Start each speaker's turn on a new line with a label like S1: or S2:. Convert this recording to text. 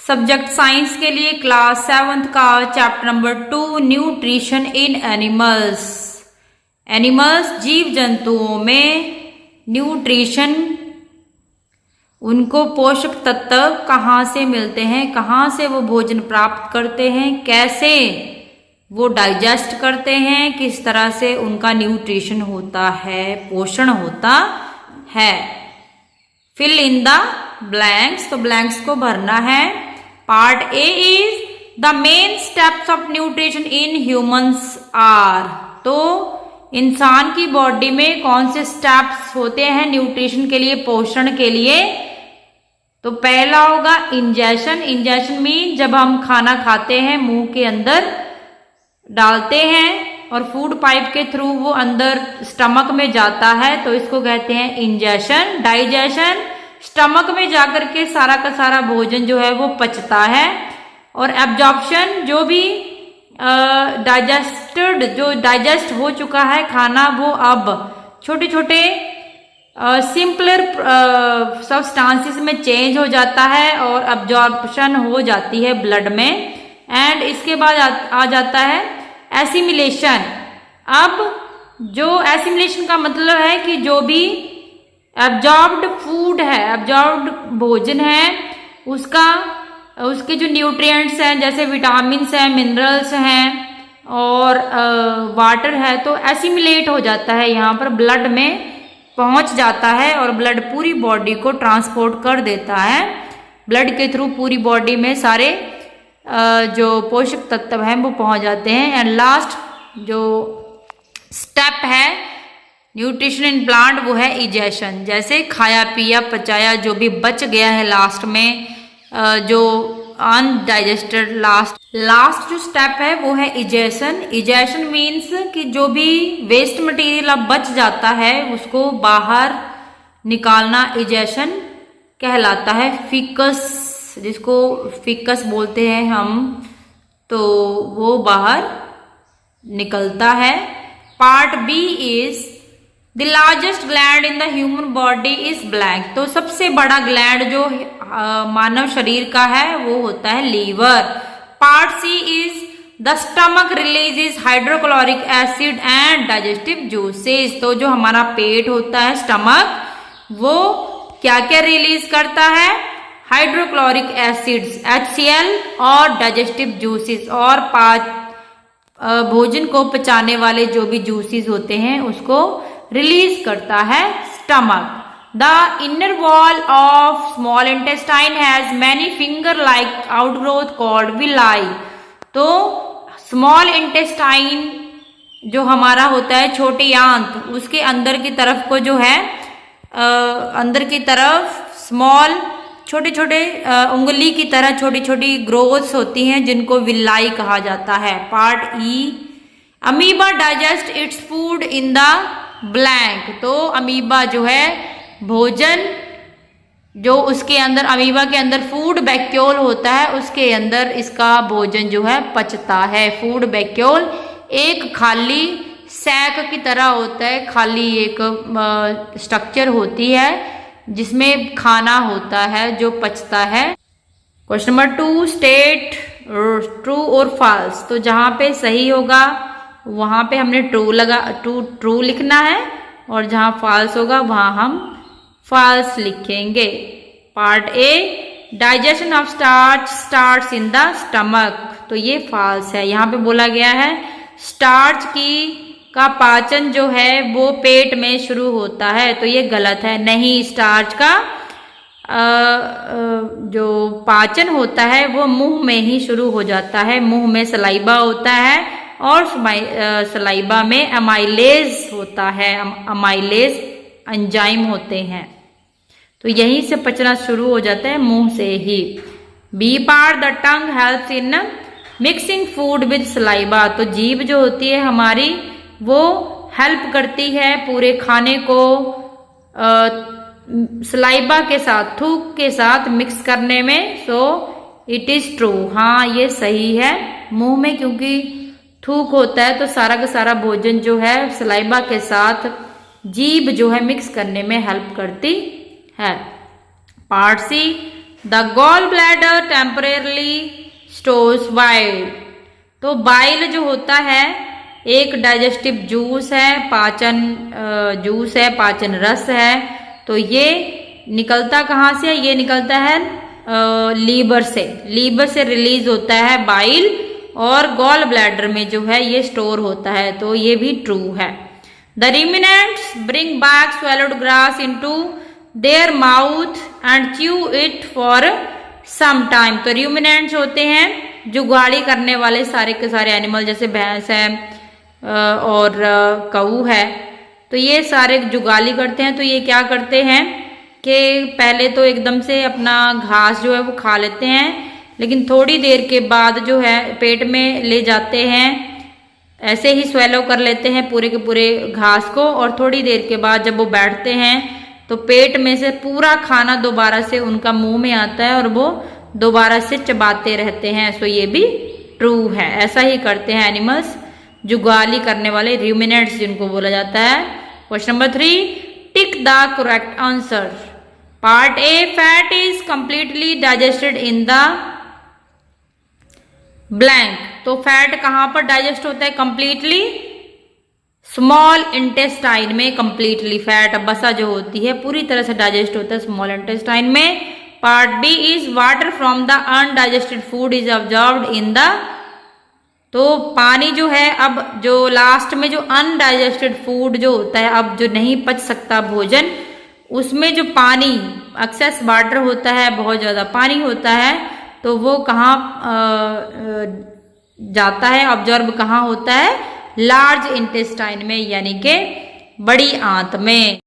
S1: Subject science के लिए class 7th का chapter number 2 nutrition in animals. Animals जीव जंतुओं में न्यूट्रिशन, उनको पोषक तत्व कहाँ से मिलते हैं, कहाँ से वो भोजन प्राप्त करते हैं, कैसे वो डाइजेस्ट करते हैं, किस तरह से उनका न्यूट्रिशन होता है, पोषण होता है। फिल इन द ब्लैंक्स, तो ब्लैंक्स को भरना है। Part A is the main steps of nutrition in humans are, तो इंसान की बॉडी में कौन से स्टेप्स होते हैं न्यूट्रिशन के लिए, पोषण के लिए। तो पहला होगा इंजेशन। इंजेशन मीन जब हम खाना खाते हैं, मुंह के अंदर डालते हैं और फूड पाइप के थ्रू वो अंदर स्टमक में जाता है, तो इसको कहते हैं इंजेशन। डाइजेशन, स्टमक में जाकर के सारा का सारा भोजन जो है वो पचता है। और एब्जॉर्प्शन, जो भी जो डाइजेस्ट हो चुका है खाना, वो अब छोटे छोटे सिंपलर सब्सटेंसेस में चेंज हो जाता है और एब्जॉर्प्शन हो जाती है ब्लड में। एंड इसके बाद आ जाता है एसिमिलेशन। अब जो एसिमिलेशन का मतलब है कि जो भी एब्जॉर्ब्ड फूड है, एब्जॉर्ब्ड भोजन है, उसके जो न्यूट्रिएंट्स हैं, जैसे विटामिन्स हैं, मिनरल्स हैं और वाटर है, तो एसिमिलेट हो जाता है, यहाँ पर ब्लड में पहुंच जाता है और ब्लड पूरी बॉडी को ट्रांसपोर्ट कर देता है। ब्लड के थ्रू पूरी बॉडी में सारे जो पोषक तत्व हैं वो पहुंच जाते हैं। एंड लास्ट जो स्टेप है न्यूट्रिशन इन प्लांट, वो है इजेशन। जैसे खाया पिया पचाया जो भी बच गया है लास्ट में, जो अनडाइजेस्टेड लास्ट जो स्टेप है वो है इजेशन। इजेशन मीन्स कि जो भी वेस्ट मटेरियल अब बच जाता है उसको बाहर निकालना इजेशन कहलाता है। फिकस, जिसको फिकस बोलते हैं हम, तो वो बाहर निकलता है। Part B is the largest gland in the human body is blank, तो सबसे बड़ा ग्लैंड जो मानव शरीर का है वो होता है liver. Part C is the stomach releases hydrochloric acid and digestive juices, तो जो हमारा पेट होता है, स्टमक, वो क्या क्या रिलीज करता है? हाइड्रोक्लोरिक एसिड्स HCl और डाइजेस्टिव जूसेस, और भोजन को पचाने वाले जो भी जूसेस होते हैं उसको रिलीज करता है stomach. The inner wall of small intestine has many finger like outgrowth called villi, तो स्मॉल इंटेस्टाइन जो हमारा होता है, छोटी आंत, उसके अंदर की तरफ को जो है अंदर की तरफ स्मॉल छोटे छोटे उंगली की तरह छोटी छोटी ग्रोथ्स होती हैं जिनको विलाई कहा जाता है। Part E, amoeba digest its food in the blank, तो अमीबा जो है भोजन, जो उसके अंदर अमीबा के अंदर फूड वैक्यूल होता है, उसके अंदर इसका भोजन जो है पचता है। फूड वैक्यूल एक खाली सैक की तरह होता है, खाली एक स्ट्रक्चर होती है जिसमें खाना होता है जो पचता है। क्वेश्चन नंबर 2, स्टेट ट्रू और फॉल्स, तो जहाँ पे सही होगा वहाँ पे हमने ट्रू लिखना है और जहाँ फॉल्स होगा वहाँ हम फॉल्स लिखेंगे। Part A, digestion of starch starts in the stomach, तो ये फॉल्स है। यहाँ पे बोला गया है स्टार्च का पाचन जो है वो पेट में शुरू होता है, तो ये गलत है। नहीं, स्टार्च का जो पाचन होता है वो मुंह में ही शुरू हो जाता है। मुंह में सलाइबा होता है और सलाइबा में अमाइलेज होता है, अमाइलेज एंजाइम होते हैं, तो यहीं से पचना शुरू हो जाता है, मुंह से ही। B part, the tongue helps in mixing food with saliva, तो जीभ जो होती है हमारी वो हेल्प करती है पूरे खाने को सलाइबा के साथ, थूक के साथ मिक्स करने में। सो इट इज ट्रू, हाँ ये सही है। मुंह में क्योंकि थूक होता है तो सारा का सारा भोजन जो है सलाइबा के साथ जीभ जो है मिक्स करने में हेल्प करती है। Part C, the gall bladder temporarily stores bile. तो बाइल जो होता है एक डाइजेस्टिव जूस है, पाचन जूस है, पाचन रस है। तो ये निकलता कहाँ से है? ये निकलता है लीवर से। लीवर से रिलीज होता है बाइल और गॉल ब्लैडर में जो है ये स्टोर होता है। तो ये भी ट्रू है। The ruminants bring back swallowed grass into their mouth and chew it for some time। तो ruminants होते हैं जुगाली करने वाले सारे के सारे एनिमल, जैसे भैंस है और कऊ है। तो ये सारे जुगाली करते हैं। तो ये क्या करते हैं कि पहले तो एकदम से अपना घास जो है वो खा लेते हैं, लेकिन थोड़ी देर के बाद जो है पेट में ले जाते हैं, ऐसे ही स्वेलो कर लेते हैं पूरे के पूरे घास को। और थोड़ी देर के बाद जब वो बैठते हैं तो पेट में से पूरा खाना दोबारा से उनका मुंह में आता है और वो दोबारा से चबाते रहते हैं। सो ये भी ट्रू है। ऐसा ही करते हैं एनिमल्स, जुगाली करने वाले ruminants जिनको बोला जाता है। Question number 3, tick the correct answer. Part A, fat is completely digested in the blank. तो फैट कहां पर डाइजेस्ट होता है? कंप्लीटली स्मॉल इंटेस्टाइन में। कंप्लीटली फैट बसा जो होती है पूरी तरह से डाइजेस्ट होता है स्मॉल इंटेस्टाइन में। Part B is water from the undigested food is observed in the. तो पानी जो है, अब जो लास्ट में जो अनडाइजेस्टेड फूड जो होता है, अब जो नहीं पच सकता भोजन, उसमें जो पानी एक्सेस वाटर होता है, बहुत ज़्यादा पानी होता है, तो वो कहाँ जाता है? ऑब्जर्व कहाँ होता है? लार्ज इंटेस्टाइन में, यानी कि बड़ी आंत में।